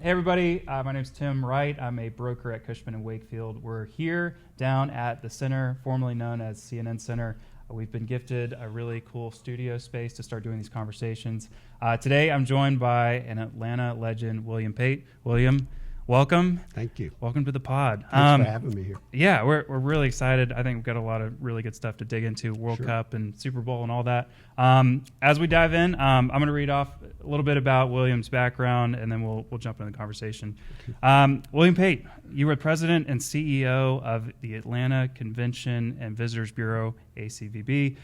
Hey everybody, my name is Tim Wright. I'm a broker at Cushman & Wakefield. We're here down at the center, formerly known as CNN Center. We've been gifted a really cool studio space to start doing these conversations. Today I'm joined by an Atlanta legend, William Pate. William, welcome. Thank you. Welcome to the pod. Thanks for having me here. Yeah, we're really excited. I think we've got a lot of really good stuff to dig into, World Cup and Super Bowl and all that. As we dive in, I'm going to read off a little bit about William's background, and then we'll jump into the conversation. William Pate, you were president and CEO of the Atlanta Convention and Visitors Bureau, ACVB.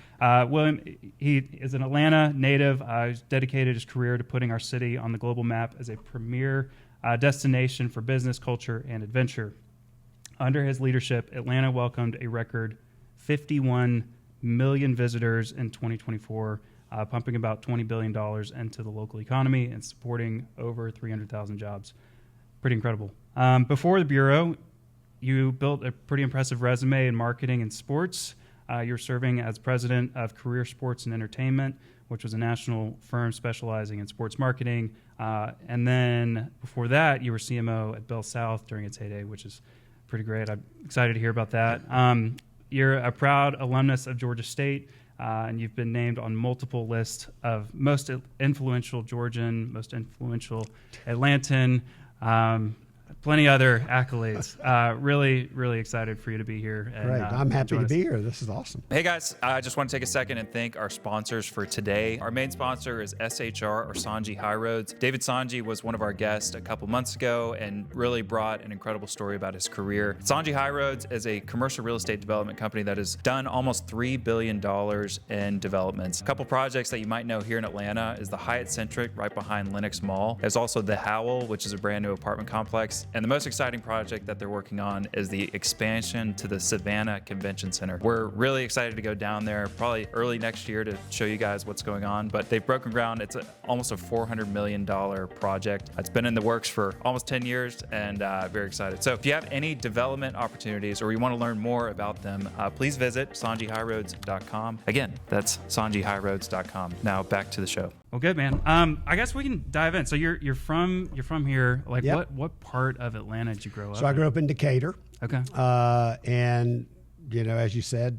William, he is an Atlanta native. He's dedicated his career to putting our city on the global map as a premier destination for business, culture, and adventure. Under his leadership, Atlanta welcomed a record 51 million visitors in 2024, pumping about $20 billion into the local economy and supporting over 300,000 jobs. Pretty incredible. Before the Bureau, you built a pretty impressive resume in marketing and sports. You're serving as president of Career Sports and Entertainment, which was a national firm specializing in sports marketing. And then before that, you were CMO at Bell South during its heyday, which is pretty great. I'm excited to hear about that. You're a proud alumnus of Georgia State, and you've been named on multiple lists of most influential Georgian, most influential Atlantan, plenty other accolades. Really, really excited for you to be here. And, Great. I'm happy to be here. This is awesome. Hey guys, I just want to take a second and thank our sponsors for today. Our main sponsor is SHR, or Songy Highroads. David Songy was one of our guests a couple months ago and really brought an incredible story about his career. Songy Highroads is a commercial real estate development company that has done almost $3 billion in developments. A couple projects that you might know here in Atlanta is the Hyatt Centric right behind Lenox Mall. There's also the Howell, which is a brand new apartment complex. And the most exciting project that they're working on is the expansion to the Savannah Convention Center. We're really excited to go down there probably early next year to show you guys what's going on, but they've broken ground. It's almost a $400 million project. It's been in the works for almost 10 years and very excited. So if you have any development opportunities or you want to learn more about them, please visit songyhighroads.com. Again, that's songyhighroads.com. Now back to the show. Well, good, man. I guess we can dive in. So you're from here. Like, Yep. what part of Atlanta did you grow up So I grew up in Decatur. Okay. And, you know, as you said,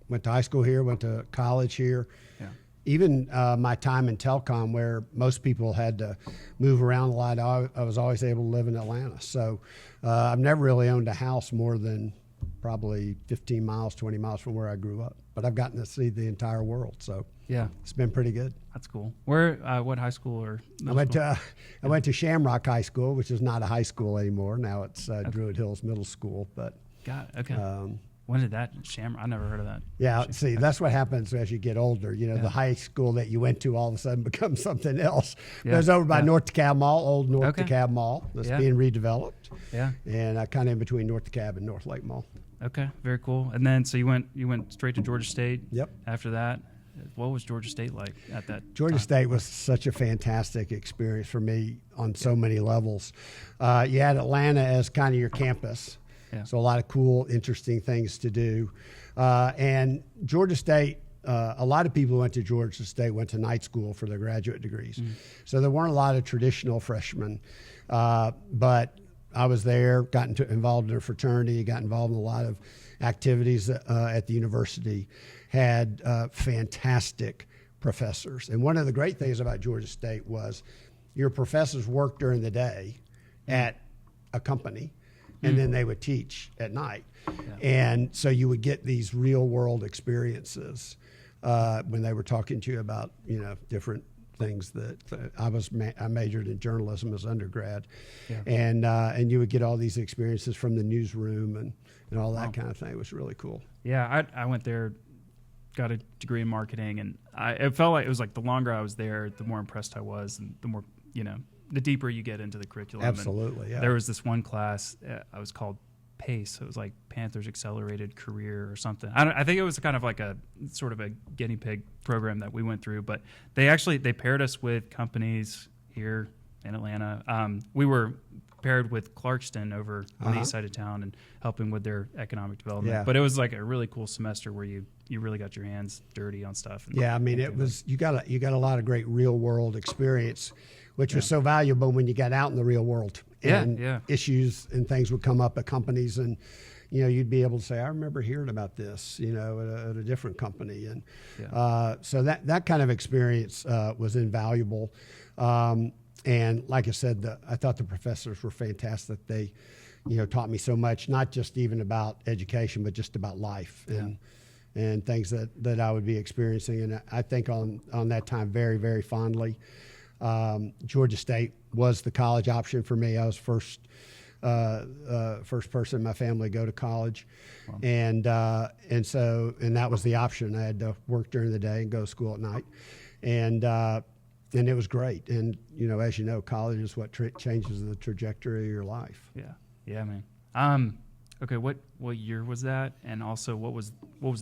went to high school here, went to college here. Yeah. Even my time in telecom, where most people had to move around a lot, I was always able to live in Atlanta. So I've never really owned a house more than probably 15 miles, 20 miles from where I grew up. But I've gotten to see the entire world. So Yeah. it's been pretty good. That's cool. Where, what high school or I middle school? went to Shamrock High School, which is not a high school anymore. Now it's Druid Hills Middle School. But Got it. Okay. When did that I never heard of that. yeah, see, that's what happens as you get older. You know, the high school that you went to all of a sudden becomes something else. Yeah. It was over by Yeah. North DeKalb Mall, old North Okay. DeKalb Mall, that's Yeah. being redeveloped. Yeah. And kind of in between North DeKalb and North Lake Mall. Okay. Very cool. And then so you went straight to Georgia State. Yep. After that, what was Georgia State like at that Georgia time? State was such a fantastic experience for me on so many levels. You had Atlanta as kind of your campus. Yeah. So a lot of cool, interesting things to do. And Georgia State, a lot of people who went to Georgia State went to night school for their graduate degrees. Mm. So there weren't a lot of traditional freshmen. But I was there, got involved in a fraternity, got involved in a lot of activities at the university, had fantastic professors. And one of the great things about Georgia State was your professors worked during the day at a company, and then they would teach at night. Yeah. And so you would get these real world experiences when they were talking to you about, you know, different things that I majored in journalism as undergrad. Yeah. And you would get all these experiences from the newsroom and all that kind of thing. It was really cool. Yeah, I went there, got a degree in marketing, and it felt like it was like the longer I was there, the more impressed I was, and the more, you know, the deeper you get into the curriculum. Absolutely, And yeah. There was this one class, I was called PACE. It was like Panthers Accelerated Career or something. I think it was kind of like a sort of a guinea pig program that we went through, but they paired us with companies here in Atlanta. We were paired with Clarkston over on the east side of town and helping with their economic development. Yeah. But it was like a really cool semester where you really got your hands dirty on stuff. Yeah, I mean, it was you got a lot of great real world experience which was so valuable when you got out in the real world. And issues and things would come up at companies, and you'd be able to say, I remember hearing about this, at a different company. And so that kind of experience was invaluable. And like I said, I thought the professors were fantastic. They, taught me so much, not just even about education, but just about life and things that I would be experiencing. And I think on that time very, very fondly. Georgia State was the college option for me. I was first person in my family to go to college. Wow. And that was the option. I had to work during the day and go to school at night. And it was great. And, as you know, college is what changes the trajectory of your life. Yeah, man. Okay, what year was that? And also, what was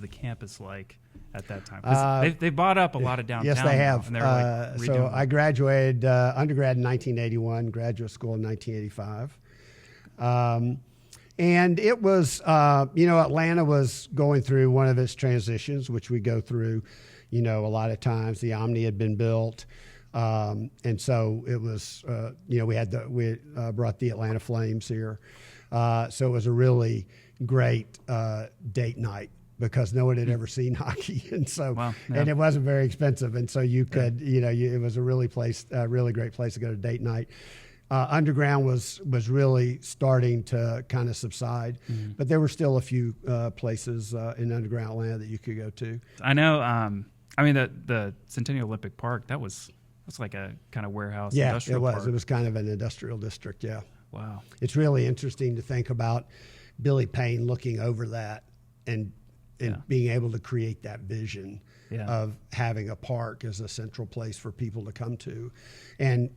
the campus like at that time? 'Cause they bought up a lot of downtown. Yes, they have. And they're so I graduated undergrad in 1981, graduate school in 1985. And it was, Atlanta was going through one of its transitions, which we go through, a lot of times. The Omni had been built. And so it was, we brought the Atlanta Flames here. So it was a really great date night because no one had ever seen hockey. And so, and it wasn't very expensive. And so you could, it was a really great place to go to date night. Underground was really starting to kind of subside, but there were still a few places in underground Atlanta that you could go to. I know, the Centennial Olympic Park, that's like a kind of warehouse industrial park. It was kind of an industrial district, yeah. Wow. It's really interesting to think about Billy Payne looking over that and being able to create that vision of having a park as a central place for people to come to, and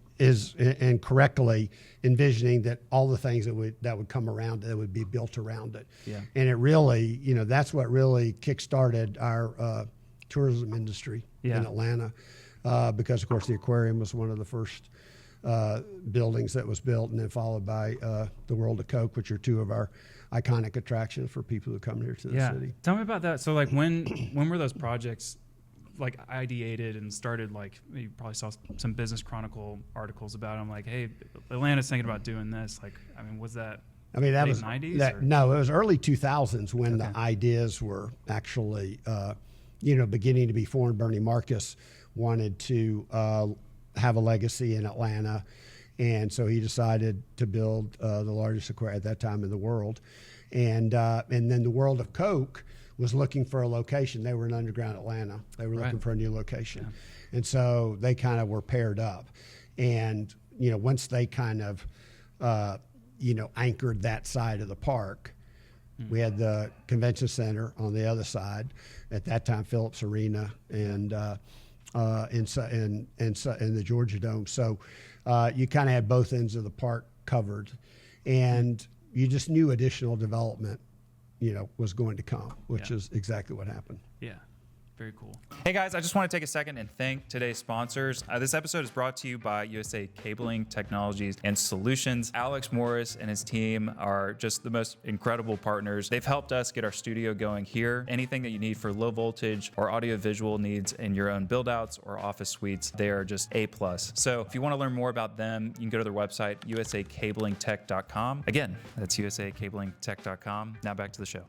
correctly envisioning that all the things that would come around it, that would be built around it. Yeah. And it really, that's what really kickstarted our tourism industry in Atlanta. Because, of course, the aquarium was one of the first buildings that was built, and then followed by the World of Coke, which are two of our iconic attractions for people who come here to the city. Tell me about that. So, like, when were those projects, like, ideated and started? Like, you probably saw some Business Chronicle articles about them. Like, hey, Atlanta's thinking about doing this. Like, was that? That late was 90s? No, it was early 2000s when the ideas were actually, beginning to be formed. Bernie Marcus wanted to have a legacy in Atlanta, and so he decided to build the largest aquarium at that time in the world. And then the World of Coke was looking for a location. They were in underground Atlanta. They were looking for a new location. Yeah. And so they kind of were paired up. And, once they kind of, anchored that side of the park, we had the convention center on the other side. At that time, Phillips Arena and the Georgia Dome. So you kind of had both ends of the park covered, and you just knew additional development, was going to come, which is exactly what happened. Yeah. Very cool. Hey guys, I just want to take a second and thank today's sponsors. This episode is brought to you by USA Cabling Technologies and Solutions. Alex Morris and his team are just the most incredible partners. They've helped us get our studio going here. Anything that you need for low voltage or audio-visual needs in your own build-outs or office suites, they are just A+. So if you want to learn more about them, you can go to their website, usacablingtech.com. Again, that's usacablingtech.com. Now back to the show.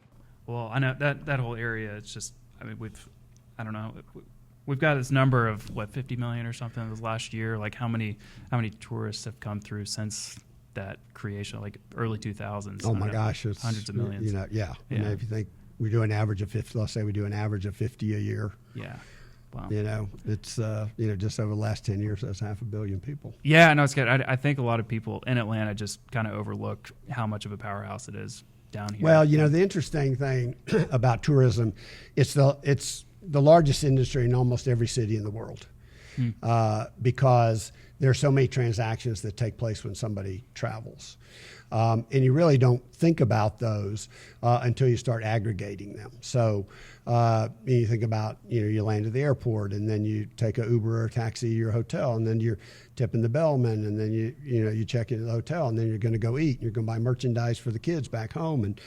Well, I know that whole area, it's just, we've got this number of 50 million or something this last year. Like how many tourists have come through since that creation, like early 2000s? Oh my gosh, it's hundreds of millions. If you think we do an average of 50, let's say we do an average of 50 a year. Yeah. Wow. It's just over the last 10 years, that's 500 million people. Yeah, no, it's good. I think a lot of people in Atlanta just kind of overlook how much of a powerhouse it is down here. Well, the interesting thing about tourism, it's the largest industry in almost every city in the world, because there are so many transactions that take place when somebody travels. And you really don't think about those until you start aggregating them. So you think about, you land at the airport, and then you take an Uber or a taxi to your hotel, and then you're tipping the bellman, and then you check into the hotel, and then you're going to go eat, and you're going to buy merchandise for the kids back home. And,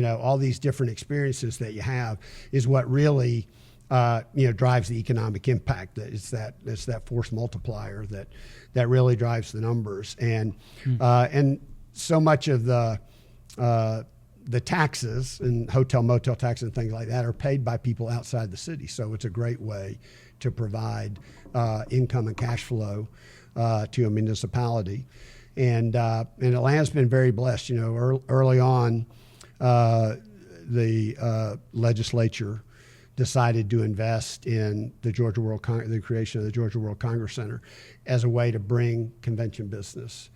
all these different experiences that you have is what really drives the economic impact. It's that force multiplier that really drives the numbers. And so much of the taxes and hotel, motel taxes and things like that are paid by people outside the city. So it's a great way to provide income and cash flow to a municipality. And Atlanta's been very blessed. Early on, the legislature decided to invest in the the creation of the Georgia World Congress Center as a way to bring convention business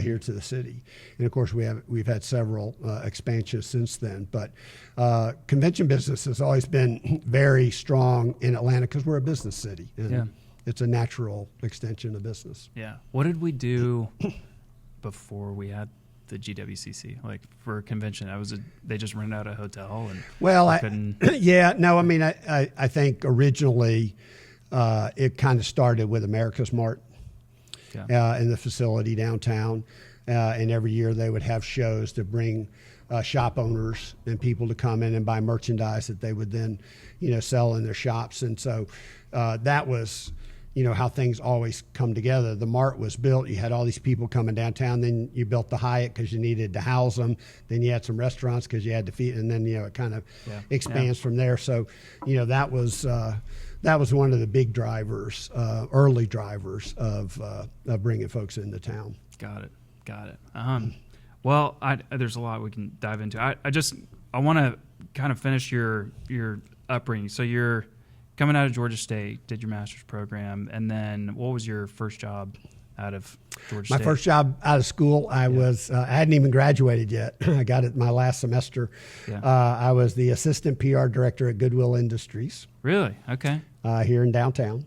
here to the city. And of course, we've had several expansions since then. But convention business has always been very strong in Atlanta because we're a business city. And it's a natural extension of business. Yeah. What did we do before we had the GWCC, like for a convention? They just rented out a hotel and I think originally it kind of started with America's Mart in the facility downtown, and every year they would have shows to bring shop owners and people to come in and buy merchandise that they would then sell in their shops. And so that was how things always come together. The Mart was built. You had all these people coming downtown. Then you built the Hyatt because you needed to house them. Then you had some restaurants because you had to feed. And then it kind of expands from there. So that was one of the big drivers, early drivers of bringing folks into town. Got it. Well, there's a lot we can dive into. I want to kind of finish your upbringing. So you're coming out of Georgia State, did your master's program, and then what was your first job out of Georgia State? My first job out of school, I hadn't even graduated yet. I got it my last semester. Yeah. I was the assistant PR director at Goodwill Industries. Really? Okay. Here in downtown,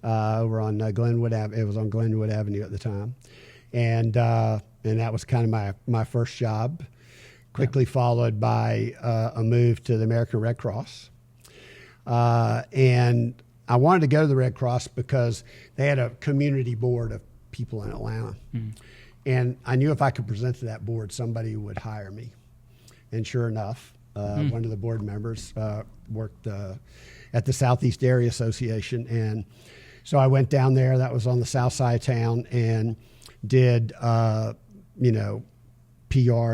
over on Glenwood Avenue. It was on Glenwood Avenue at the time, and that was kind of my first job. Quickly followed by a move to the American Red Cross. And I wanted to go to the Red Cross because they had a community board of people in Atlanta. And I knew if I could present to that board, somebody would hire me. And sure enough, one of the board members worked at the Southeast Area Association. And so I went down there. That was on the south side of town, and did, PR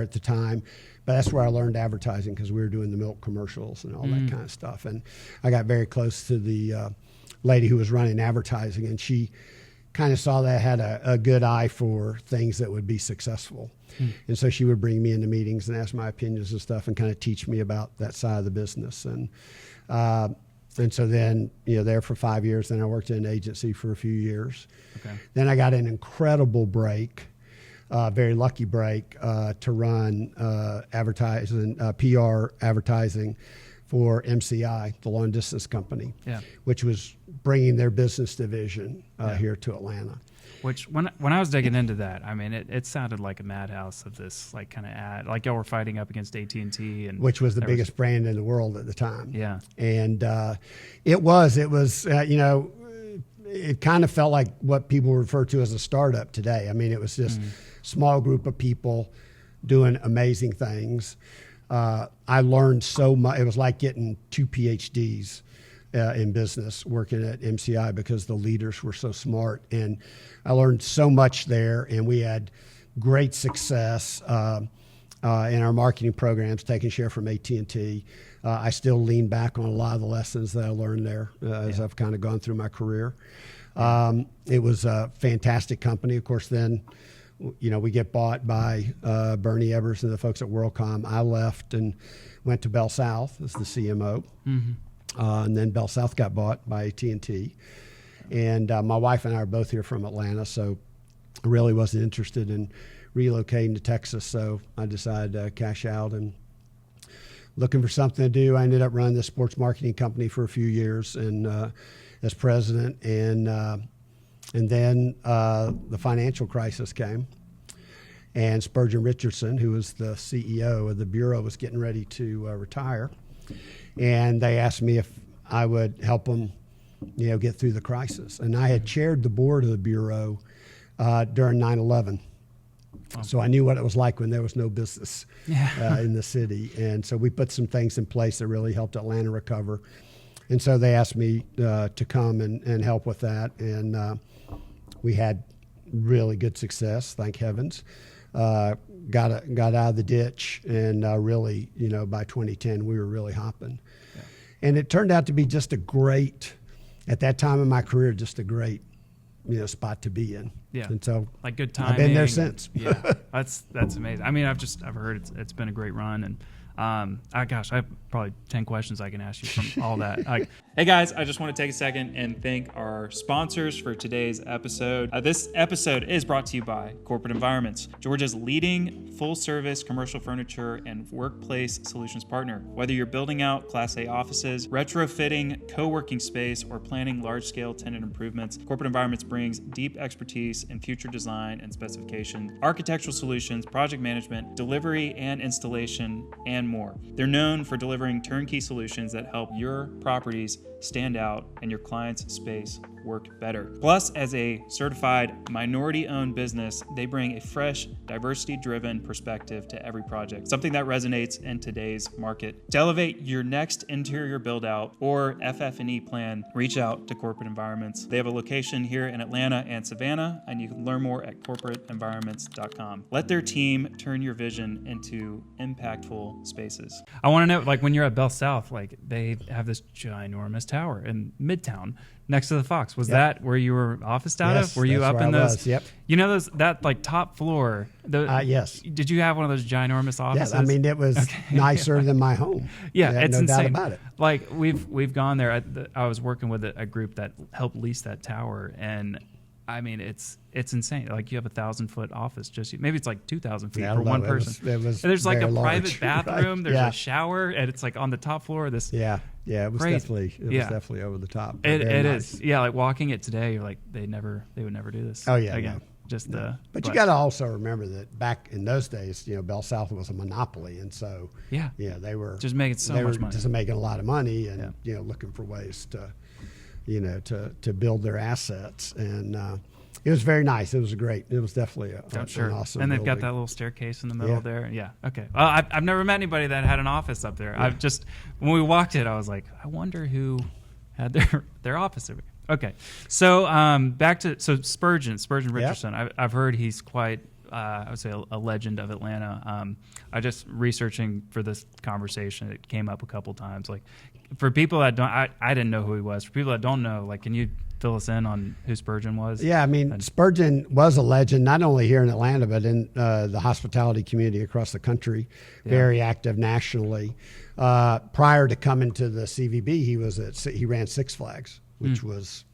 at the time. But that's where I learned advertising, because we were doing the milk commercials and all that kind of stuff. And I got very close to the lady who was running advertising, and she kind of saw that I had a good eye for things that would be successful. And so she would bring me into meetings and ask my opinions and stuff and kind of teach me about that side of the business. And so then, there for 5 years. Then I worked in an agency for a few years. Okay. Then I got an incredible break. Very lucky break to run advertising, PR advertising for MCI, the long distance company, which was bringing their business division here to Atlanta. Which when I was digging into that, I mean, it sounded like a madhouse of this like kind of ad, like y'all were fighting up against AT&T, and which was the biggest brand in the world at the time. Yeah, and it was it kind of felt like what people refer to as a startup today. I mean, it was just small group of people doing amazing things. I learned so much. It was like getting 2 PhDs in business working at MCI, because the leaders were so smart. And I learned so much there, and we had great success in our marketing programs, taking share from AT&T. I still lean back on a lot of the lessons that I learned there as I've kind of gone through my career. It was a fantastic company. Of course, then, we get bought by Bernie Evers and the folks at WorldCom. I left and went to Bell South as the CMO. And then Bell South got bought by AT&T. And my wife and I are both here from Atlanta, so I really wasn't interested in relocating to Texas. So I decided to cash out and looking for something to do. I ended up running the sports marketing company for a few years and as president. And then the financial crisis came, and Spurgeon Richardson, who was the CEO of the Bureau, was getting ready to retire. And they asked me if I would help them, get through the crisis. And I had chaired the board of the Bureau during 9/11. So I knew what it was like when there was no business in the city. And so we put some things in place that really helped Atlanta recover. And so they asked me to come and help with that. And we had really good success, thank heavens. Got out of the ditch, and really, by 2010, we were really hopping. Yeah. And it turned out to be just at that time in my career, just a great, spot to be in. Yeah. And so, like, good timing. I've been there since. Yeah, that's amazing. I mean, I've heard it's been a great run, and I have probably 10 questions I can ask you from all that. Hey guys, I just want to take a second and thank our sponsors for today's episode. This episode is brought to you by Corporate Environments, Georgia's leading full-service commercial furniture and workplace solutions partner. Whether you're building out Class A offices, retrofitting co-working space, or planning large-scale tenant improvements, Corporate Environments brings deep expertise in future design and specification, architectural solutions, project management, delivery and installation, and more. They're known for delivering turnkey solutions that help your properties stand out and your client's space work better. Plus, as a certified minority-owned business, they bring a fresh, diversity-driven perspective to every project, something that resonates in today's market. To elevate your next interior build-out or FF&E plan, reach out to Corporate Environments. They have a location here in Atlanta and Savannah, and you can learn more at corporateenvironments.com. Let their team turn your vision into impactful spaces. I want to know, when you're at Bell South, they have this ginormous tower in Midtown next to the Fox. Was that where you were officed out of? Were you up in those? Yep. That top floor? Yes. Did you have one of those ginormous offices? Yes. I mean, it was nicer than my home. Yeah, it's no insane. doubt about it. We've gone there. I was working with a group that helped lease that tower, and I mean, it's insane. You have 1,000-foot office, maybe it's 2,000 feet for one person. It was and there's a large. private bathroom. Right. There's a shower, and it's on the top floor of this. Yeah, it was crazy. definitely over the top. It is. Yeah, walking it today, you're they would never do this. Oh yeah, again. No. But you got to also remember that back in those days, Bell South was a monopoly, and so they were just making much money, just making a lot of money, and looking for ways to to build their assets. And it was very nice. It was definitely an awesome And they've building. got that little staircase in the middle there. Yeah. Okay. Well, I've never met anybody that had an office up there. Yeah. When we walked it, I was like, I wonder who had their office over here. Okay. So back to Spurgeon Richardson. Yep. I've heard he's quite I would say a legend of Atlanta. I just researching for this conversation, it came up a couple times. For people that don't, I didn't know who he was. For people that don't know, can you fill us in on who Spurgeon was? Yeah, I mean, Spurgeon was a legend, not only here in Atlanta, but in the hospitality community across the country, very active nationally. Prior to coming to the CVB, he ran Six Flags, which was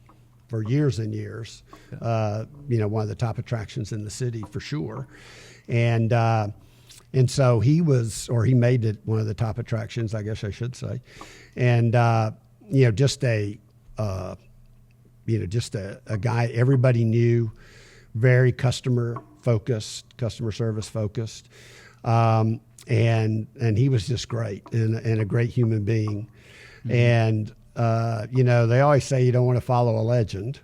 for years and years, one of the top attractions in the city for sure. And so he made it one of the top attractions, I guess I should say. And, just a guy everybody knew, very customer service focused. And he was just great and a great human being. Mm-hmm. And, they always say you don't want to follow a legend.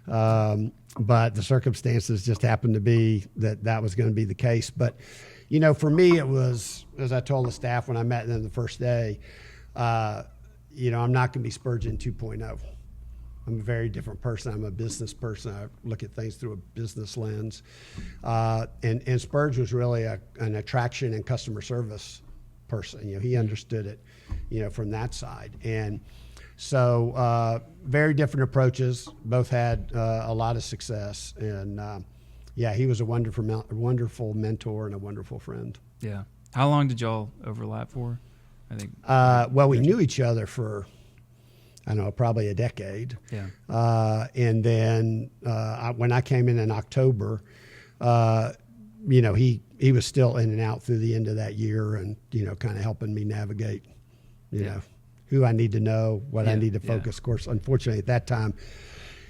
But the circumstances just happened to be that was going to be the case. But, for me, it was, as I told the staff when I met them the first day, I'm not going to be Spurgeon 2.0. I'm a very different person. I'm a business person. I look at things through a business lens. And Spurgeon was really an attraction and customer service person. He understood it, from that side. And so very different approaches, both had a lot of success. And, he was a wonderful mentor and a wonderful friend. Yeah. How long did y'all overlap for? I think. We knew each other for, I don't know, probably a decade. Yeah. And then when I came in October, he was still in and out through the end of that year, and kind of helping me navigate, who I need to know, what I need to focus. Of course, unfortunately, at that time,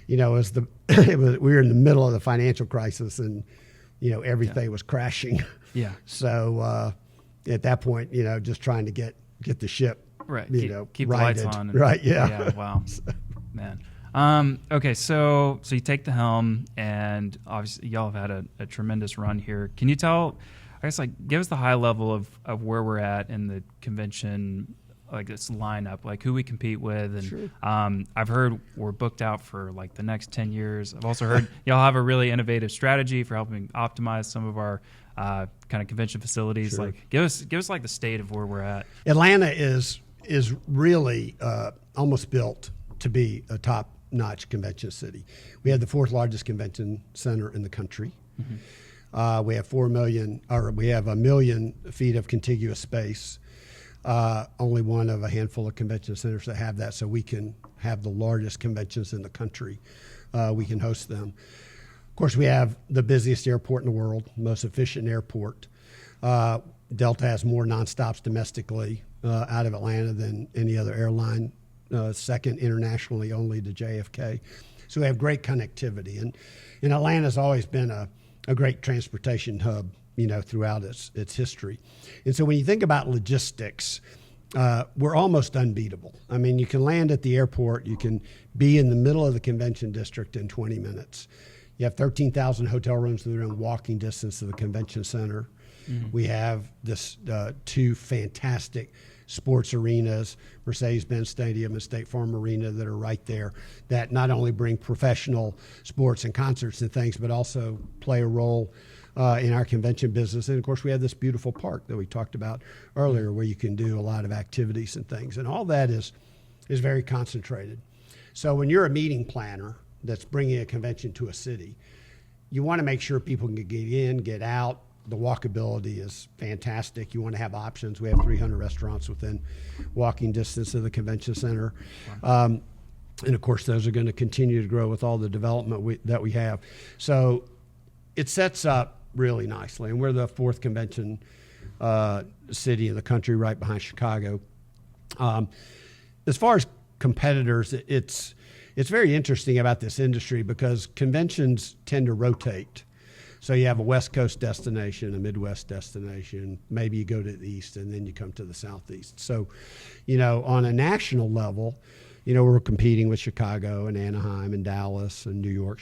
we were in the middle of the financial crisis, and everything was crashing. Yeah. So at that point, just trying to get the ship. Right. Keep righted. the lights on. Right. Yeah. Yeah. Wow. Man. Okay. So you take the helm, and obviously y'all have had a tremendous run here. Can you tell, give us the high level of where we're at in the convention like this lineup, like who we compete with, and Sure. I've heard we're booked out for like the next 10 years. I've also heard y'all have a really innovative strategy for helping optimize some of our kind of convention facilities. Sure. Like give us like the state of where we're at. Atlanta is really almost built to be a top-notch convention city. We have the fourth largest convention center in the country. Mm-hmm. We have 1 million feet of contiguous space. Only one of a handful of convention centers that have that, so we can have the largest conventions in the country. We can host them. Of course, we have the busiest airport in the world, most efficient airport. Delta has more nonstops domestically out of Atlanta than any other airline, second internationally only to JFK. So we have great connectivity. And Atlanta's always been a great transportation hub, throughout its history. And so when you think about logistics, we're almost unbeatable. I mean, you can land at the airport, you can be in the middle of the convention district in 20 minutes. You have 13,000 hotel rooms that are in walking distance of the convention center. Mm-hmm. We have this 2 fantastic sports arenas, Mercedes-Benz Stadium and State Farm Arena, that are right there, that not only bring professional sports and concerts and things, but also play a role in our convention business. And of course, we have this beautiful park that we talked about earlier, where you can do a lot of activities and things. And all that is very concentrated. So when you're a meeting planner that's bringing a convention to a city, you want to make sure people can get in, get out. The walkability is fantastic. You want to have options. We have 300 restaurants within walking distance of the convention center. Wow. And of course, those are going to continue to grow with all the development that we have. So it sets up really nicely. And we're the 4th convention city in the country, right behind Chicago. As far as competitors, it's very interesting about this industry because conventions tend to rotate. So you have a West Coast destination, a Midwest destination, maybe you go to the East, and then you come to the Southeast. So, on a national level, we're competing with Chicago and Anaheim and Dallas and New York.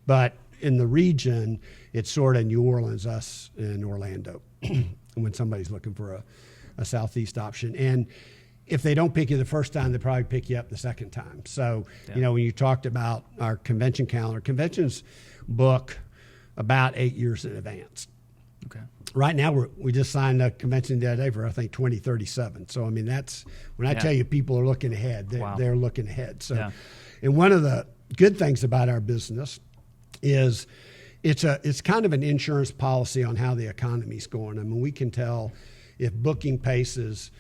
But in the region, it's sort of New Orleans, us, and Orlando when somebody's looking for a Southeast option. And if they don't pick you the first time, they probably pick you up the second time. So, when you talked about our convention calendar, conventions book about 8 years in advance. Okay. Right now, we just signed a convention the other day for, I think, 2037. So, I mean, that's when I tell you people are looking ahead, they're looking ahead. So, and one of the good things about our business is it's kind of an insurance policy on how the economy's going. I mean, we can tell if booking pace is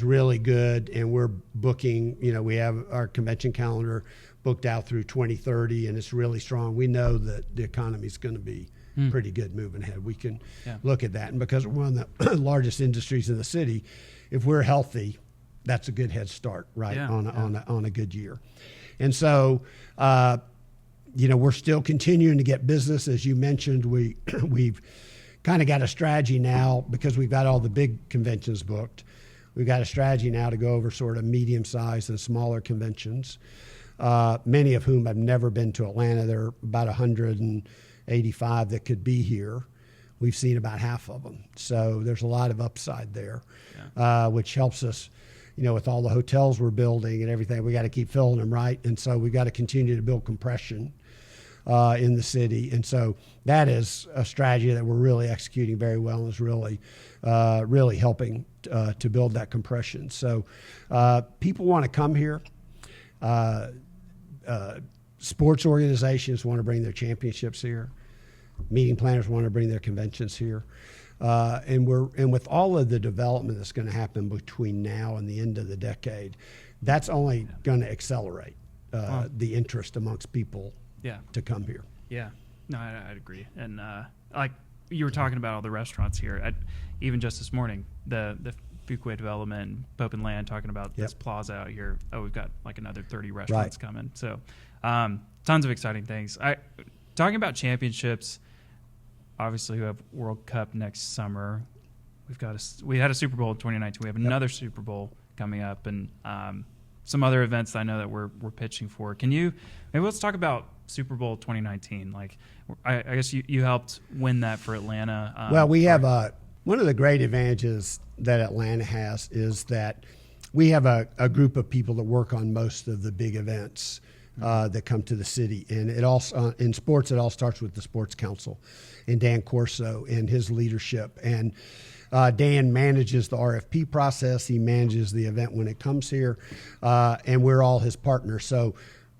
really good and we're booking, we have our convention calendar booked out through 2030 and it's really strong. We know that the economy's going to be pretty good moving ahead. We can look at that. And because we're one of the largest industries in the city, if we're healthy, that's a good head start, right, on a good year. And so, we're still continuing to get business. As you mentioned, we've kind of got a strategy now because we've got all the big conventions booked. We've got a strategy now to go over sort of medium-sized and smaller conventions, many of whom have never been to Atlanta. There are about 185 that could be here. We've seen about half of them. So there's a lot of upside there, which helps us, with all the hotels we're building and everything. We got to keep filling them, right? And so we've got to continue to build compression in the city. And so that is a strategy that we're really executing very well and is really helping to build that compression. So people want to come here. Sports organizations want to bring their championships here. Meeting planners want to bring their conventions here. And with all of the development that's going to happen between now and the end of the decade, that's only going to accelerate the interest amongst people to come here. Yeah, no, I'd agree. And like you were talking about all the restaurants here, even just this morning, the Fuquay development, Pope and Land, talking about this plaza out here. Oh, we've got like another 30 restaurants coming. So tons of exciting things. Talking about championships, obviously we have World Cup next summer. We had a Super Bowl in 2019. We have another Super Bowl coming up, and some other events that I know that we're pitching for. Maybe let's talk about Super Bowl 2019. Like, I guess you helped win that for Atlanta. Well, we have one of the great advantages that Atlanta has is that we have a group of people that work on most of the big events that come to the city. And it also, in sports, it all starts with the Sports Council and Dan Corso and his leadership. And Dan manages the RFP process. He manages the event when it comes here. And we're all his partners. So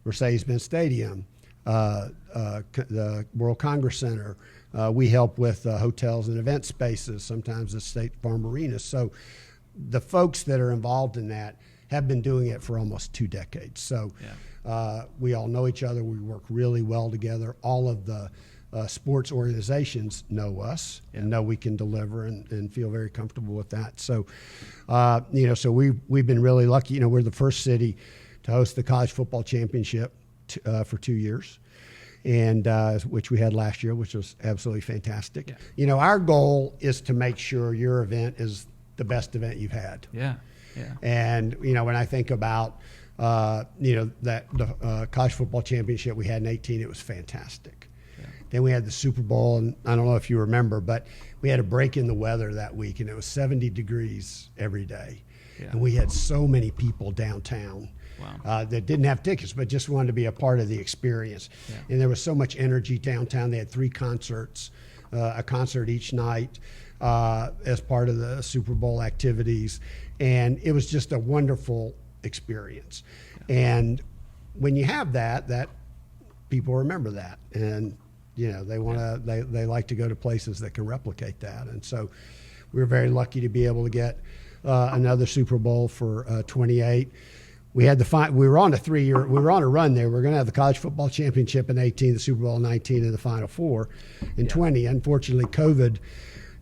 Mercedes-Benz Stadium, the World Congress Center, we help with hotels and event spaces, sometimes the State Farm Arenas. So the folks that are involved in that have been doing it for almost 2 decades. So we all know each other. We work really well together. All of the sports organizations know us and know we can deliver and feel very comfortable with that. So, so we've been really lucky. We're the first city to host the college football championship for 2 years, and which we had last year, which was absolutely fantastic. Yeah. Our goal is to make sure your event is the best event you've had. Yeah. And when I think about that the college football championship we had in 2018, it was fantastic. Yeah. Then we had the Super Bowl, and I don't know if you remember, but we had a break in the weather that week, and it was 70 degrees every day. Yeah. And we had so many people downtown. Wow. That didn't have tickets, but just wanted to be a part of the experience. Yeah. And there was so much energy downtown. They had 3 concerts, a concert each night as part of the Super Bowl activities. And it was just a wonderful experience. Yeah. And when you have that people remember that. And, they want to, they like to go to places that can replicate that. And so we were very lucky to be able to get another Super Bowl for 28. We had we were on a run there. We were going to have the college football championship in 18, the Super Bowl in 19, and the Final Four in 20. Unfortunately, COVID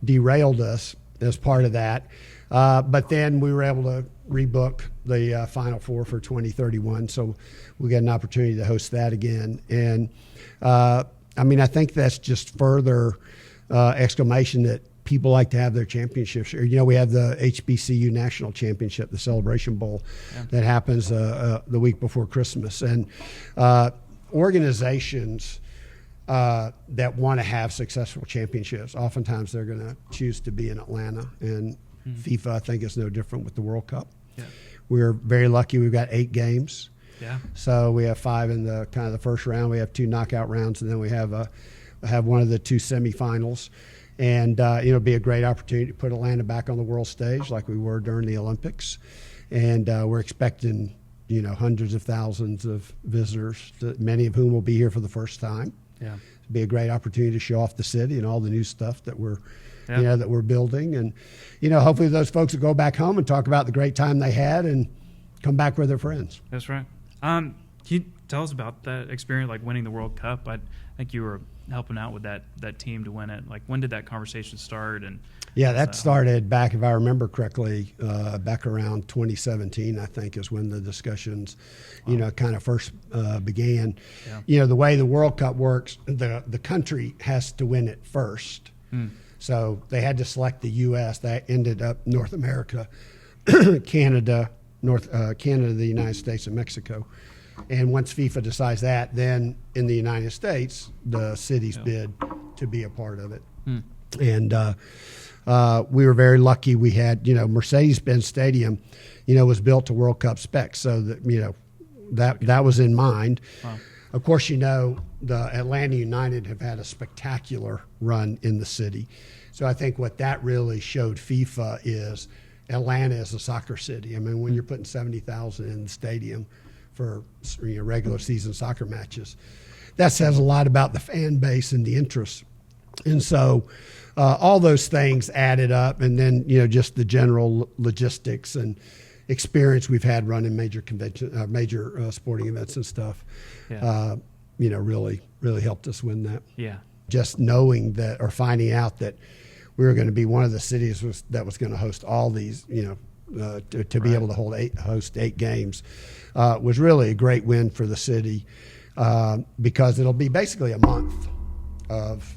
derailed us as part of that. But then we were able to rebook the Final Four for 2031. So we got an opportunity to host that again. And I think that's just further exclamation that people like to have their championships. We have the HBCU National Championship, the Celebration Bowl, that happens the week before Christmas. And organizations that want to have successful championships, oftentimes they're going to choose to be in Atlanta. And FIFA, I think, is no different with the World Cup. Yeah. We're very lucky. We've got 8 games. Yeah. So we have 5 in the kind of the first round. We have 2 knockout rounds, and then we have one of the 2 semifinals. And it'll be a great opportunity to put Atlanta back on the world stage like we were during the Olympics. And we're expecting, hundreds of thousands of visitors, many of whom will be here for the first time. Yeah. It'll be a great opportunity to show off the city and all the new stuff that we're building. And, hopefully those folks will go back home and talk about the great time they had and come back with their friends. That's right. Can you tell us about that experience, like winning the World Cup? I think you were helping out with that team to win it. Like, when did that conversation start? And that started back, if I remember correctly, back around 2017, I think, is when the discussions, kind of first began. Yeah. The way the World Cup works, the country has to win it first. So they had to select the U.S. That ended up North America, Canada, the United States, and Mexico. And once FIFA decides that, then in the United States, the cities bid to be a part of it. And we were very lucky. We had, Mercedes-Benz Stadium, was built to World Cup specs. So that, that was in mind. Wow. Of course, the Atlanta United have had a spectacular run in the city. So I think what that really showed FIFA is Atlanta is a soccer city. I mean, when you're putting 70,000 in the stadium for regular season soccer matches, that says a lot about the fan base and the interest. And so all those things added up, and then just the general logistics and experience we've had running major sporting events and stuff, really helped us win that. Yeah, just knowing that, or finding out that we were going to be one of the cities that was going to host all these, to be able to host 8 games, was really a great win for the city, because it'll be basically a month of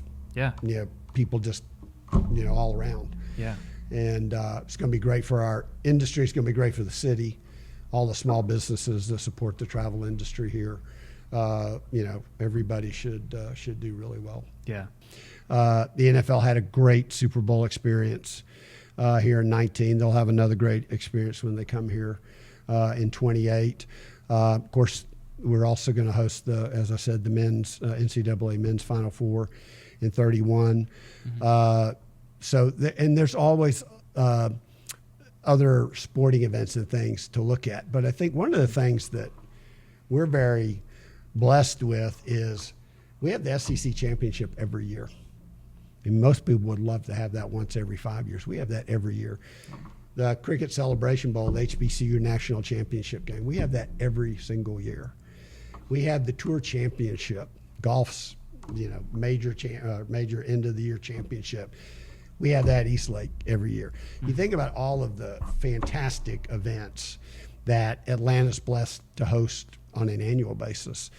people just all around. Yeah. And it's going to be great for our industry. It's going to be great for the city, all the small businesses that support the travel industry here. Everybody should do really well. Yeah. The NFL had a great Super Bowl experience. here in 19. They'll have another great experience when they come here in 28. Of course, we're also going to host as I said, the men's NCAA men's Final Four in 31. And there's always other sporting events and things to look at. But I think one of the things that we're very blessed with is we have the SEC championship every year. And most people would love to have that once every 5 years. We have that every year. The Cricket Celebration Bowl, the HBCU National Championship game, we have that every single year. We have the Tour Championship, golf's major end of the year championship. We have that at East Lake every year. You think about all of the fantastic events that Atlanta's blessed to host on an annual basis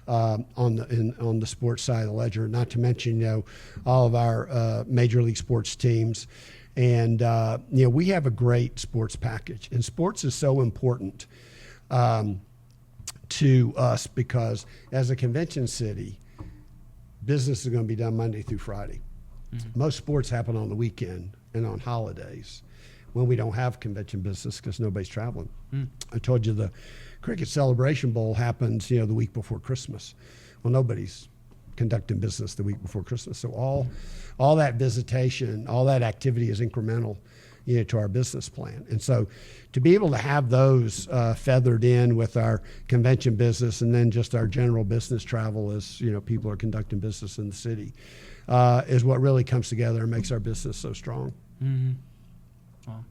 on the sports side of the ledger. Not to mention, all of our major league sports teams, and we have a great sports package. And sports is so important to us because as a convention city, business is going to be done Monday through Friday. Most sports happen on the weekend and on holidays when we don't have convention business because nobody's traveling. I told you the Cricket Celebration Bowl happens, the week before Christmas. Well, nobody's conducting business the week before Christmas. So all that visitation, all that activity is incremental, to our business plan. And so to be able to have those feathered in with our convention business and then just our general business travel as, people are conducting business in the city is what really comes together and makes our business so strong. Well,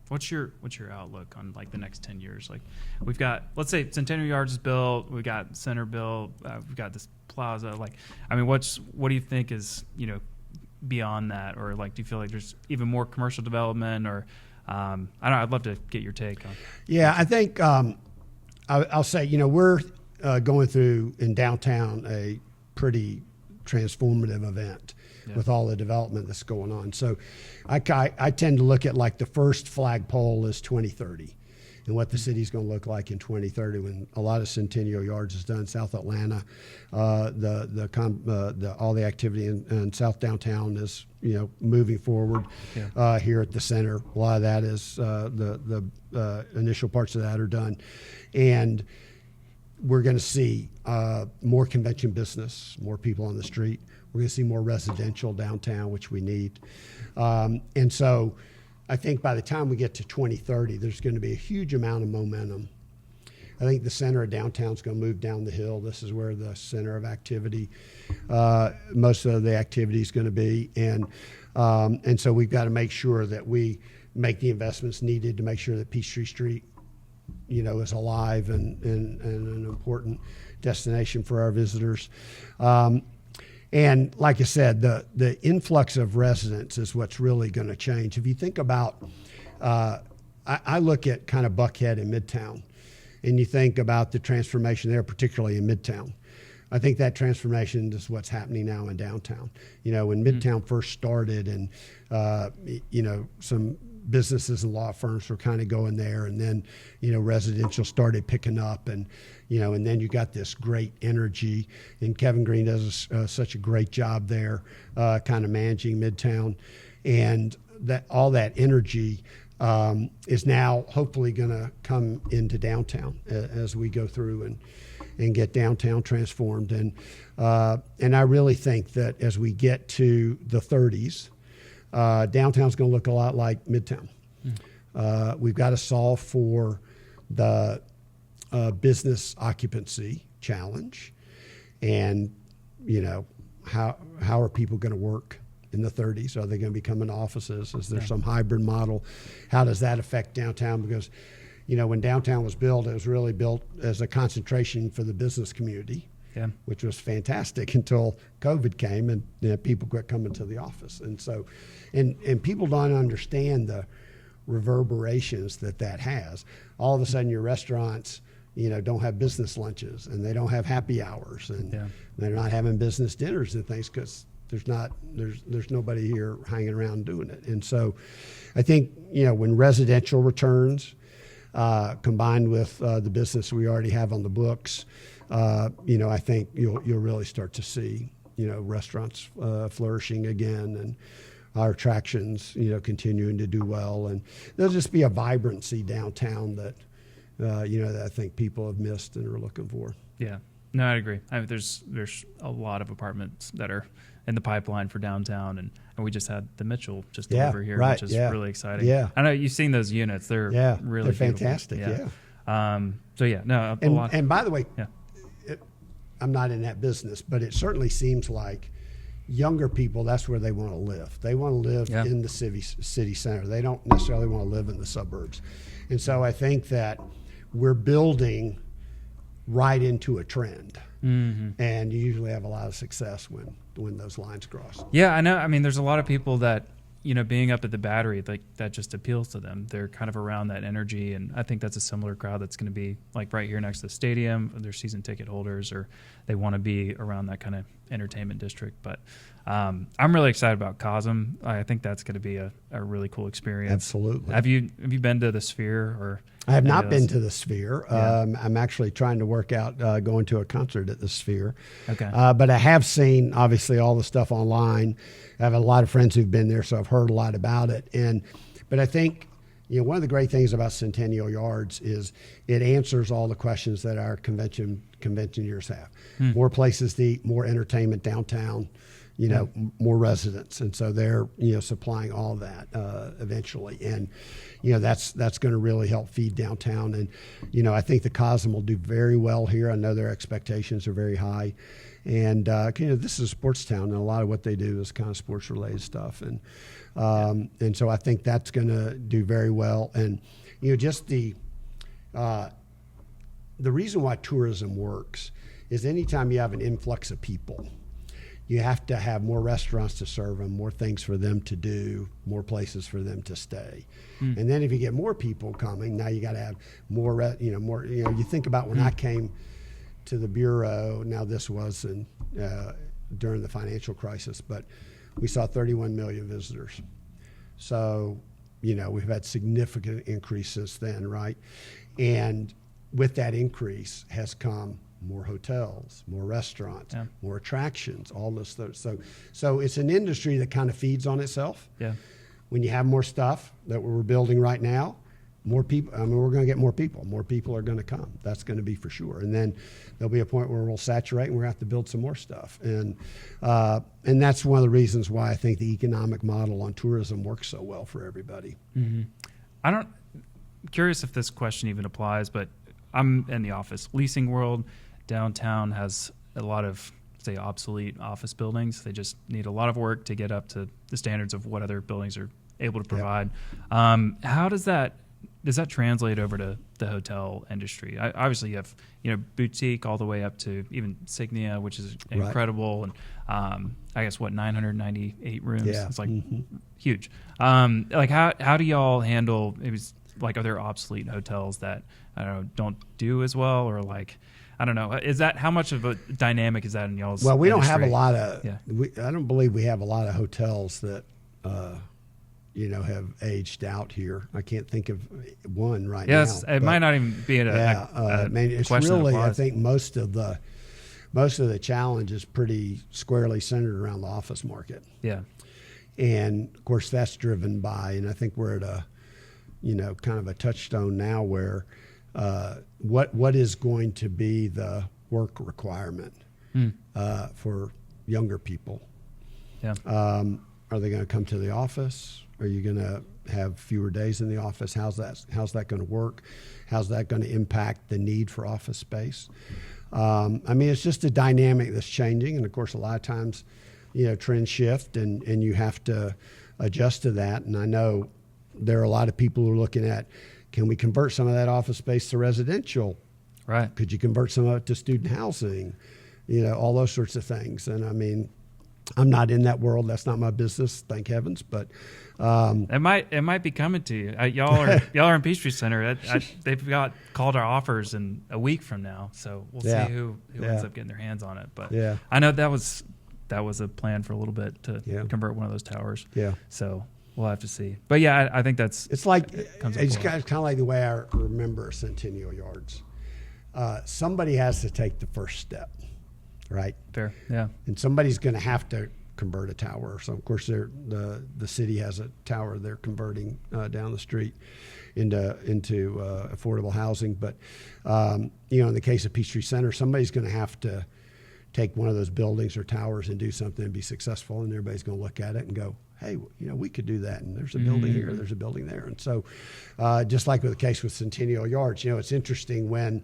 what's your outlook on like the next 10 years? Like we've got, let's say Centennial Yards is built, we've got Center built, we've got this plaza. Like, I mean, what do you think is, beyond that? Or like, do you feel like there's even more commercial development or, I don't know, I'd love to get your take on. Yeah, I think I'll say, we're going through in downtown a pretty transformative event with all the development that's going on. So I tend to look at like the first flagpole is 2030 and what the city's going to look like in 2030 when a lot of Centennial Yards is done. South Atlanta, all the activity in South Downtown is moving forward here at the center. A lot of that is the initial parts of that are done, and we're going to see more convention business, more people on the street. We're going to see more residential downtown, which we need. And so I think by the time we get to 2030, there's going to be a huge amount of momentum. I think the center of downtown is going to move down the hill. This is where the center of activity, most of the activity is going to be. And so we've got to make sure that we make the investments needed to make sure that Peachtree Street is alive and an important destination for our visitors. And like I said, the influx of residents is what's really going to change. If you think about, I look at kind of Buckhead and Midtown, and you think about the transformation there, particularly in Midtown. I think that transformation is what's happening now in downtown. When Midtown first started and, some businesses and law firms were kind of going there, and then, residential started picking up, and then you got this great energy, and Kevin Green does such a great job there, kind of managing Midtown, and that all that energy is now hopefully going to come into downtown as we go through and get downtown transformed, and I really think that as we get to the 30s. Downtown's going to look a lot like Midtown. We've got to solve for the business occupancy challenge, and how are people going to work in the 30s? Are they going to be coming to offices? Is there some hybrid model? How does that affect downtown? Because when downtown was built, it was really built as a concentration for the business community. Which was fantastic until COVID came and people quit coming to the office. And so, and people don't understand the reverberations that has. All of a sudden your restaurants, don't have business lunches, and they don't have happy hours, and they're not having business dinners and things because there's nobody here hanging around doing it. And so I think, when residential returns, combined with the business we already have on the books, I think you'll really start to see, restaurants flourishing again, and our attractions, continuing to do well, and there'll just be a vibrancy downtown that that I think people have missed and are looking for. Yeah, no, I agree. There's a lot of apartments that are in the pipeline for downtown, and we just had the Mitchell just deliver here, which is really exciting. Yeah, I know you've seen those units; they're really they're fantastic. Yeah. A lot. And by the way, I'm not in that business, but it certainly seems like younger people, that's where they want to live. They want to live in the city center. They don't necessarily want to live in the suburbs. And so I think that we're building right into a trend. Mm-hmm. And you usually have a lot of success when those lines cross. Yeah, I know. I mean, there's a lot of people that, being up at the Battery, like that just appeals to them. They're kind of around that energy, and I think that's a similar crowd that's going to be like right here next to the stadium. They're season ticket holders, or they want to be around that kind of entertainment district. But I'm really excited about Cosm. I think that's going to be a really cool experience. Absolutely. Have you been to the Sphere? Or I have not been to the Sphere. I'm actually trying to work out going to a concert at the Sphere. Okay. But I have seen, obviously, all the stuff online. I have a lot of friends who've been there, so I've heard a lot about it. But I think one of the great things about Centennial Yards is it answers all the questions that our convention years have. More places to eat, more entertainment downtown, more residents, and so they're supplying all that eventually, and that's going to really help feed downtown. And I think the Cosm will do very well here. I know their expectations are very high, and this is a sports town, and a lot of what they do is kind of sports related stuff, and so I think that's going to do very well. And just the reason why tourism works is anytime you have an influx of people, you have to have more restaurants to serve them, more things for them to do, more places for them to stay. And then if you get more people coming, now you got to have more, you think about when I came to the Bureau, now this was during the financial crisis, but we saw 31 million visitors. So, we've had significant increases then, right? And with that increase has come more hotels, more restaurants, more attractions, all this stuff. So it's an industry that kind of feeds on itself. Yeah. When you have more stuff that we're building right now, more people, we're going to get more people. More people are going to come. That's going to be for sure. And then there'll be a point where we'll saturate and we're going to have to build some more stuff. And that's one of the reasons why I think the economic model on tourism works so well for everybody. Mm-hmm. I'm curious if this question even applies, but I'm in the office leasing world. Downtown has a lot of, say, obsolete office buildings. They just need a lot of work to get up to the standards of what other buildings are able to provide. How does that translate over to the hotel industry? Obviously, you have boutique all the way up to even Signia, which is incredible, and I guess 998 rooms. Yeah. It's like huge. Like how do y'all handle maybe are there obsolete hotels that don't do as well, or I don't know. Is that how much of a dynamic is that in y'all's? Well, we industry? don't have a lot of. Yeah. I don't believe we have a lot of hotels that have aged out here. I can't think of one right now. Yes, it might not even be it's really. I think most of the challenge is pretty squarely centered around the office market. Yeah, and of course that's driven by, and I think we're at a, kind of a touchstone now where. What is going to be the work requirement for younger people? Yeah. Are they going to come to the office? Are you going to have fewer days in the office? How's that going to work? How's that going to impact the need for office space? It's just a dynamic that's changing, and of course, a lot of times, trends shift, and you have to adjust to that. And I know there are a lot of people who are looking at. Can we convert some of that office space to residential? Right. Could you convert some of it to student housing? All those sorts of things. And I'm not in that world. That's not my business, thank heavens. But it might be coming to you. Y'all are in Peachtree Center. They've got call to offers in a week from now. So we'll see who ends up getting their hands on it. But I know that was a plan for a little bit to convert one of those towers. Yeah. So. We'll have to see. But yeah, I think it's kind of like the way I remember Centennial Yards. Somebody has to take the first step, right? Fair, yeah. And somebody's going to have to convert a tower. So of course the city has a tower they're converting down the street into affordable housing. But in the case of Peachtree Center, somebody's going to have to take one of those buildings or towers and do something and be successful, and everybody's going to look at it and go, hey, we could do that, and there's a building here, there's a building there. And so just like with the case with Centennial Yards, it's interesting when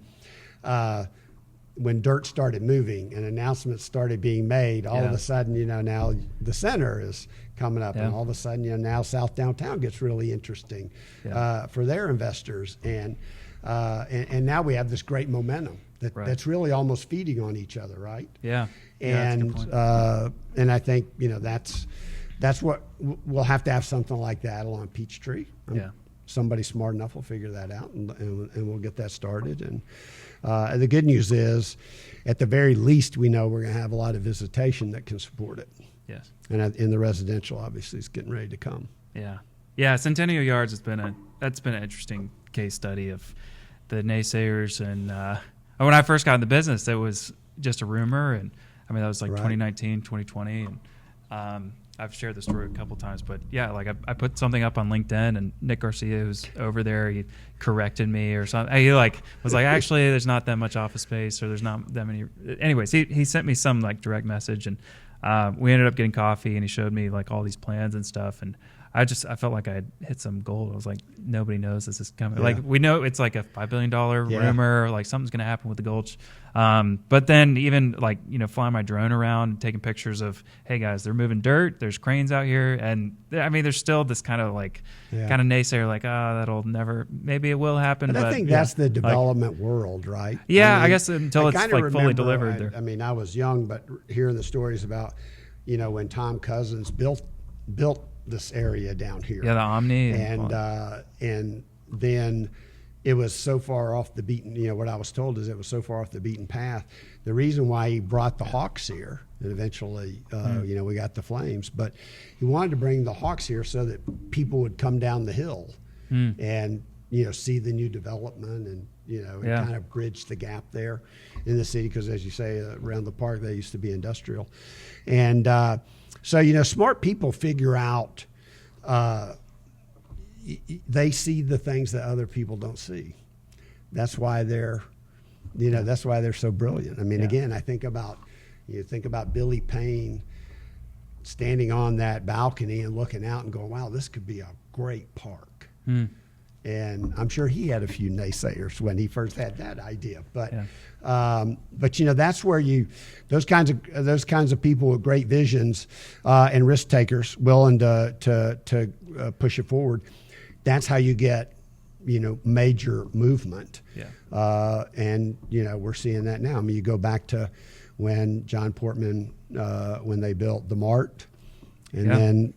dirt started moving and announcements started being made, all of a sudden, now the center is coming up, and all of a sudden, now South Downtown gets really interesting for their investors, and now we have this great momentum that's really almost feeding on each other, right? Yeah. And I think that's what we'll have to have, something like that along Peachtree. Somebody smart enough will figure that out, and we'll get that started. And the good news is, at the very least, we know we're going to have a lot of visitation that can support it. Yes. And in the residential, obviously, is getting ready to come. Yeah. Yeah. Centennial Yards has been an interesting case study of the naysayers. And when I first got in the business, it was just a rumor. And I mean, that was like 2019, 2020. And I've shared the story a couple times, but yeah, like I put something up on LinkedIn, and Nick Garcia, who's over there, he corrected me or something. He was like, actually, there's not that much office space, or there's not that many. Anyways, he sent me some direct message, and we ended up getting coffee, and he showed me all these plans and stuff, and I felt like I had hit some gold. I was like, nobody knows this is coming. Yeah. We know it's like a $5 billion rumor, something's going to happen with the Gulch. But then even flying my drone around and taking pictures of, hey guys, they're moving dirt. There's cranes out here. And I mean, there's still this kind of naysayer, that'll never, maybe it will happen. But I think that's the development world, right? Yeah, I guess until it's fully delivered there. I mean, I was young, but hearing the stories about, when Tom Cousins built this area down here. Yeah, the Omni. And then it was so far off the beaten, what I was told is it was so far off the beaten path. The reason why he brought the Hawks here, and eventually, we got the Flames, but he wanted to bring the Hawks here so that people would come down the hill and, see the new development and, kind of bridge the gap there in the city. Because as you say, around the park, they used to be industrial. And, so, smart people figure out, they see the things that other people don't see. That's why they're so brilliant. I mean, again, I think about Billy Payne standing on that balcony and looking out and going, wow, this could be a great park. And I'm sure he had a few naysayers when he first had that idea, but that's where those kinds of people with great visions and risk takers willing to push it forward. That's how you get major movement. And we're seeing that now. I mean, you go back to when John Portman when they built the Mart, and then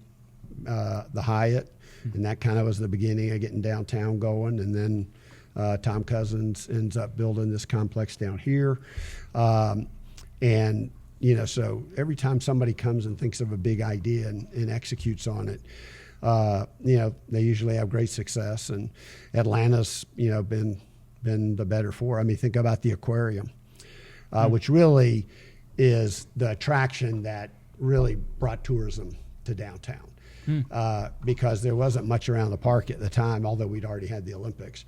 the Hyatt. And that kind of was the beginning of getting downtown going. And then Tom Cousins ends up building this complex down here. And, so every time somebody comes and thinks of a big idea and executes on it, they usually have great success. And Atlanta's, been the better for. I mean, think about the aquarium, which really is the attraction that really brought tourism to downtown. Because there wasn't much around the park at the time, although we'd already had the Olympics.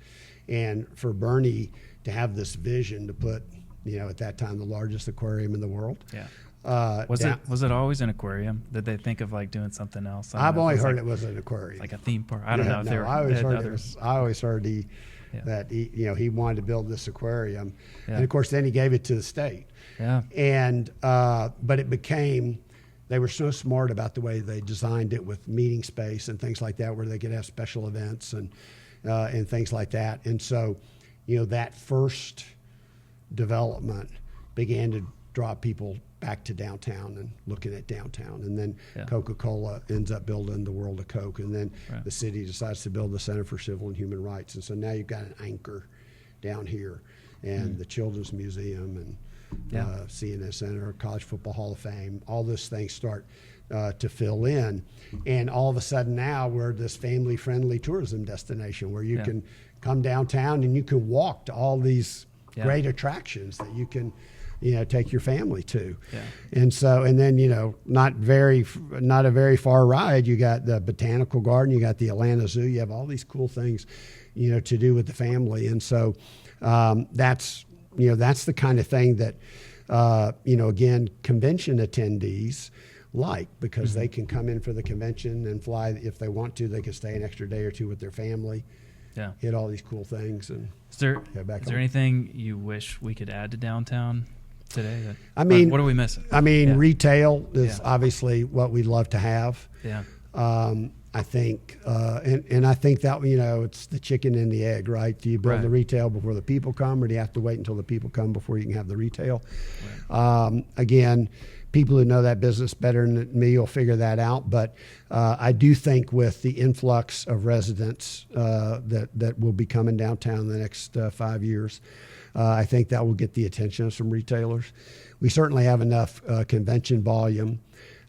And for Bernie to have this vision to put, at that time, the largest aquarium in the world. Was it always an aquarium? Did they think of doing something else? I've only heard it was an aquarium. Like a theme park. I don't know if they were. I always heard that he wanted to build this aquarium. And of course, then he gave it to the state. And but it became. They were so smart about the way they designed it with meeting space and things like that, where they could have special events and things like that. And so, that first development began to draw people back to downtown and looking at downtown. And then Coca-Cola ends up building the World of Coke. And then the city decides to build the Center for Civil and Human Rights. And so now you've got an anchor down here, and the Children's Museum and CNN Center, College Football Hall of Fame, all those things start to fill in. And all of a sudden now we're this family-friendly tourism destination where you can come downtown and you can walk to all these great attractions that you can take your family to. Yeah. And so, and then, not a very far ride, you got the Botanical Garden, you got the Atlanta Zoo, you have all these cool things, to do with the family. And so that's the kind of thing that, again, convention attendees like, because they can come in for the convention and fly if they want to. They can stay an extra day or two with their family. Yeah. Hit all these cool things. And is there anything you wish we could add to downtown today? What are we missing? Retail is obviously what we'd love to have. Yeah. I think, and I think that, it's the chicken and the egg, right? Do you build the retail before the people come, or do you have to wait until the people come before you can have the retail? Right. Again, people who know that business better than me will figure that out. But I do think with the influx of residents that will be coming downtown in the next 5 years, I think that will get the attention of some retailers. We certainly have enough convention volume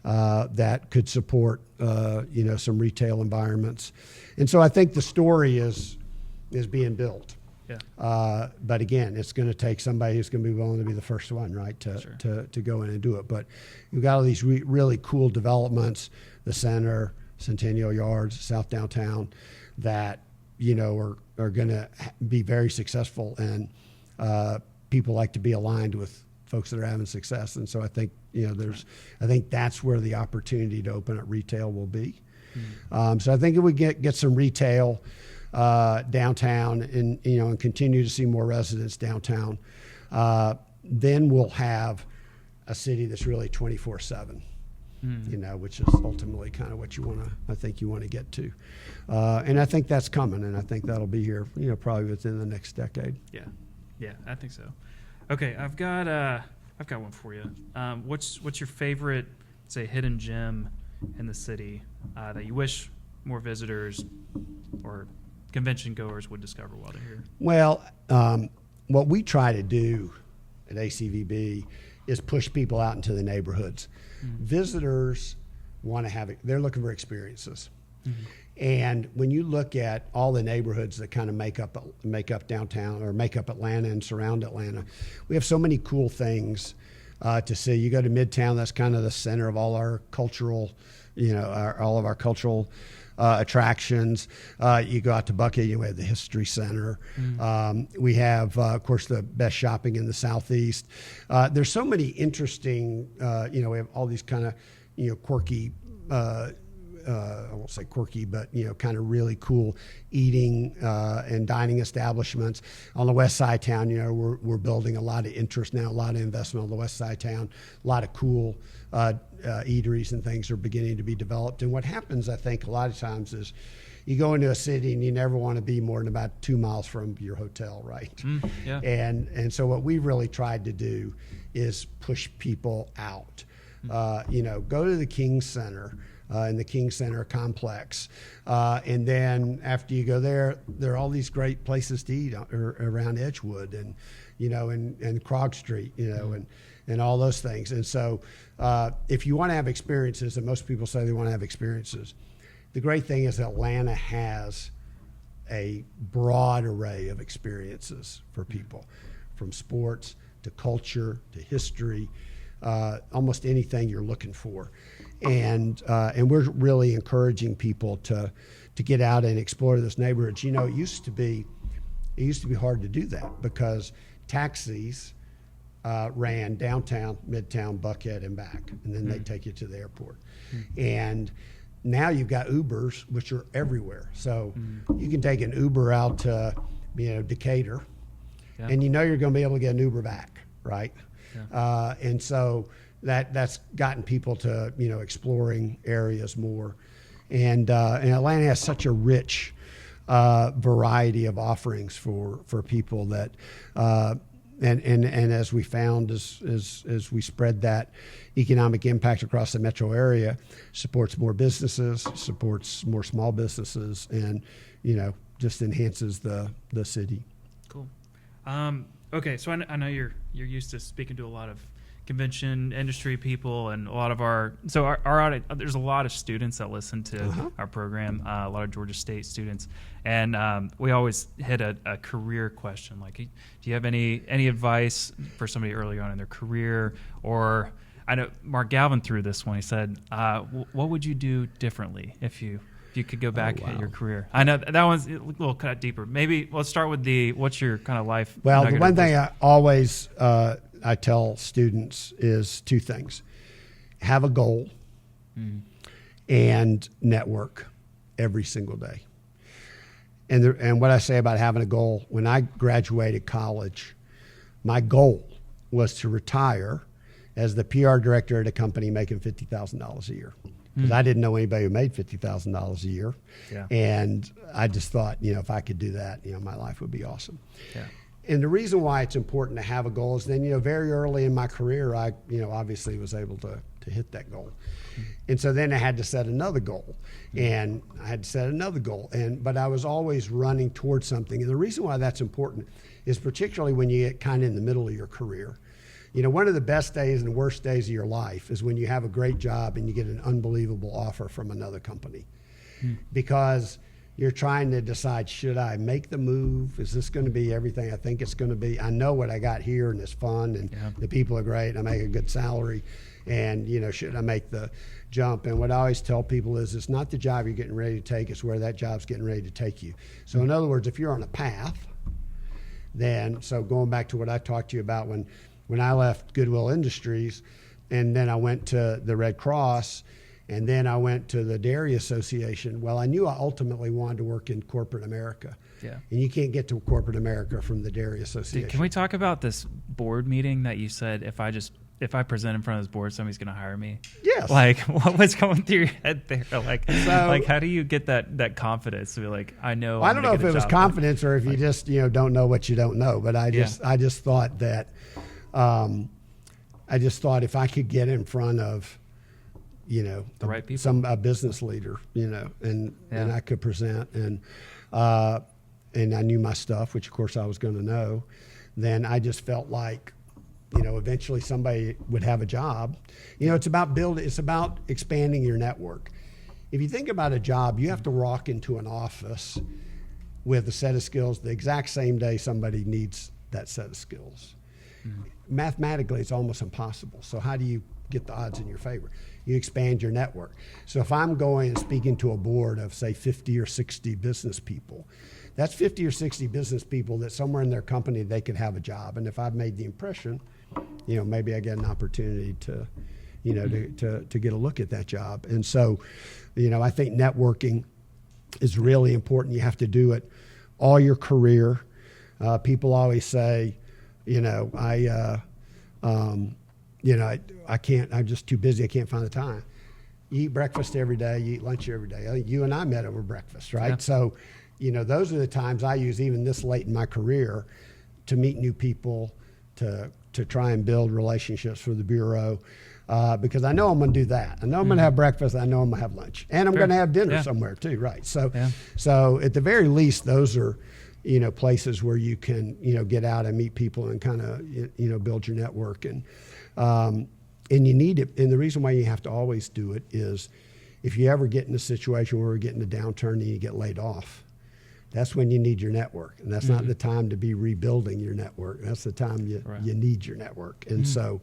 that could support some retail environments. And so I think the story is being built. Yeah. But again, it's going to take somebody who's going to be willing to be the first one, right, to go in and do it. But you've got all these really cool developments, the center, Centennial Yards, South Downtown, that are going to be very successful, and people like to be aligned with folks that are having success. And so I think I think that's where the opportunity to open up retail will be. Mm-hmm. So I think if we get some retail downtown, and continue to see more residents downtown, then we'll have a city that's really 24/7. Which is ultimately kind of what you want to get to, and I think that's coming, and I think that'll be here, probably within the next decade. Yeah, I think so. Okay, I've got one for you. What's your favorite, say, hidden gem in the city that you wish more visitors or convention goers would discover while they're here? Well, what we try to do at ACVB is push people out into the neighborhoods. Mm-hmm. Visitors they're looking for experiences. Mm-hmm. And when you look at all the neighborhoods that kind of make up downtown, or make up Atlanta and surround Atlanta, we have so many cool things to see. You go to Midtown, that's kind of the center of all our cultural, all of our cultural attractions. You go out to Buckhead, we have the History Center. Mm-hmm. We have, of course, the best shopping in the Southeast. There's so many interesting, we have all these kind of, quirky, I won't say quirky, but kind of really cool eating and dining establishments on the west side of town. We're building a lot of interest now, a lot of investment on the west side of town. A lot of cool eateries and things are beginning to be developed. And what happens, I think, a lot of times is you go into a city and you never want to be more than about 2 miles from your hotel, right? Yeah. And so what we've really tried to do is push people out. Go to the King Center. In the King Center complex. And then after you go there are all these great places to eat around Edgewood and, and Krog Street, and all those things. And so if you want to have experiences, and most people say they want to have experiences, the great thing is Atlanta has a broad array of experiences for people, from sports to culture to history, almost anything you're looking for. And we're really encouraging people to get out and explore this neighborhood. It used to be hard to do that because taxis ran downtown, Midtown, Buckhead, and back, and then they'd take you to the airport. And now you've got Ubers, which are everywhere. So you can take an Uber out to Decatur, and you're going to be able to get an Uber back, right? Yeah. And so that's gotten people to exploring areas more, and Atlanta has such a rich variety of offerings for people that and as we found as we spread that economic impact across the metro area, supports more businesses, supports more small businesses, and just enhances the city. Cool. Okay, so I know you're used to speaking to a lot of convention industry people and a lot of our there's a lot of students that listen to our program, a lot of Georgia State students, and we always hit a career question, like, do you have any advice for somebody early on in their career? Or I know Mark Galvin threw this one. He said, what would you do differently if you could go back at your career? I know that one's a little cut deeper. Maybe let's start with what's your kind of life? Well, the one thing I always I tell students is two things: have a goal and network every single day. And what I say about having a goal, when I graduated college, my goal was to retire as the PR director at a company making $50,000 a year. Because I didn't know anybody who made $50,000 a year. Yeah. And I just thought, if I could do that, my life would be awesome. Yeah. And the reason why it's important to have a goal is then, very early in my career, I, obviously was able to hit that goal. And so then I had to set another goal, and I had to set another goal. But I was always running towards something. And the reason why that's important is particularly when you get kind of in the middle of your career. One of the best days and worst days of your life is when you have a great job and you get an unbelievable offer from another company. Because you're trying to decide, should I make the move? Is this going to be everything I think it's going to be? I know what I got here, and it's fun, and the people are great. I make a good salary, and should I make the jump? And what I always tell people is, it's not the job you're getting ready to take; it's where that job's getting ready to take you. So, in other words, if you're on a path, then going back to what I talked to you about when I left Goodwill Industries, and then I went to the Red Cross. And then I went to the Dairy Association. Well, I knew I ultimately wanted to work in corporate America. Yeah. And you can't get to corporate America from the Dairy Association. Can we talk about this board meeting that you said, if I present in front of this board, somebody's going to hire me? Yes. Like, what was going through your head there? Like, how do you get that confidence to be like, I know? Well, I don't know if it was confidence or if you just, don't know what you don't know. But I just thought that, if I could get in front of, the right people, a business leader, and I could present, and I knew my stuff, which of course I was going to know, then I just felt like, eventually somebody would have a job. It's about expanding your network. If you think about a job, you have to walk into an office with a set of skills the exact same day somebody needs that set of skills. Mathematically, it's almost impossible. So how do you get the odds in your favor? You expand your network. So if I'm going and speaking to a board of, say, 50 or 60 business people, that's 50 or 60 business people that somewhere in their company they could have a job. And if I've made the impression, maybe I get an opportunity to, to get a look at that job. And so, I think networking is really important. You have to do it all your career. People always say, I can't, I'm just too busy. I can't find the time. You eat breakfast every day. You eat lunch every day. I think you and I met over breakfast, right? Yeah. So, those are the times I use, even this late in my career, to meet new people, to try and build relationships for the Bureau, because I know I'm going to do that. I know I'm going to have breakfast. I know I'm going to have lunch. And I'm going to have dinner somewhere too, right? So, so at the very least, those are, places where you can, get out and meet people and kind of, build your network. And you need it. And the reason why you have to always do it is if you ever get in a situation where we're getting a downturn and you get laid off, that's when you need your network. And that's not the time to be rebuilding your network. That's the time you need your network. And so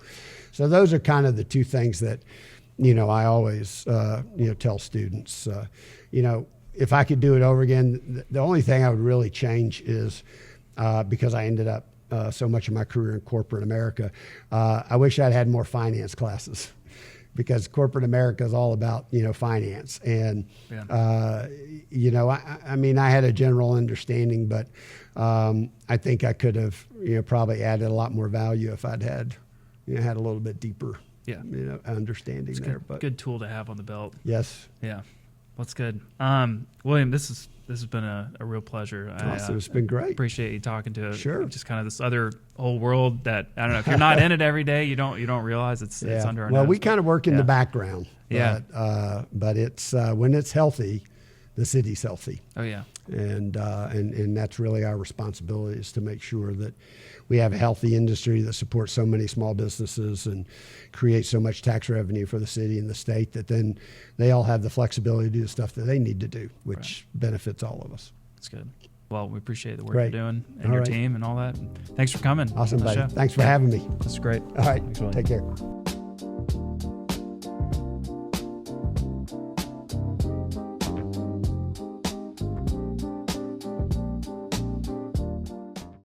those are kind of the two things that, I always, tell students, if I could do it over again, the only thing I would really change is because I ended up so much of my career in corporate America, I wish I'd had more finance classes, because corporate America is all about, finance. And, I mean, I had a general understanding, but I think I could have, probably added a lot more value if I'd had, had a little bit deeper, understanding it's there. But good tool to have on the belt. Yes. Yeah. That's good. William, this has been a real pleasure. Awesome. It's been great. Appreciate you talking to just kind of this other whole world that, I don't know, if you're not in it every day, you don't realize it's under our nose. Well, we kind of work in the background. But it's when it's healthy, the city's healthy. Oh yeah. And that's really our responsibility, is to make sure that we have a healthy industry that supports so many small businesses and creates so much tax revenue for the city and the state, that then they all have the flexibility to do the stuff that they need to do, which benefits all of us. That's good. Well, we appreciate the work Great. you're doing and All your right. team and all that. And thanks for coming. Awesome, on the buddy. show. Thanks for having me. That's great. All right. Thanks, William. Take care.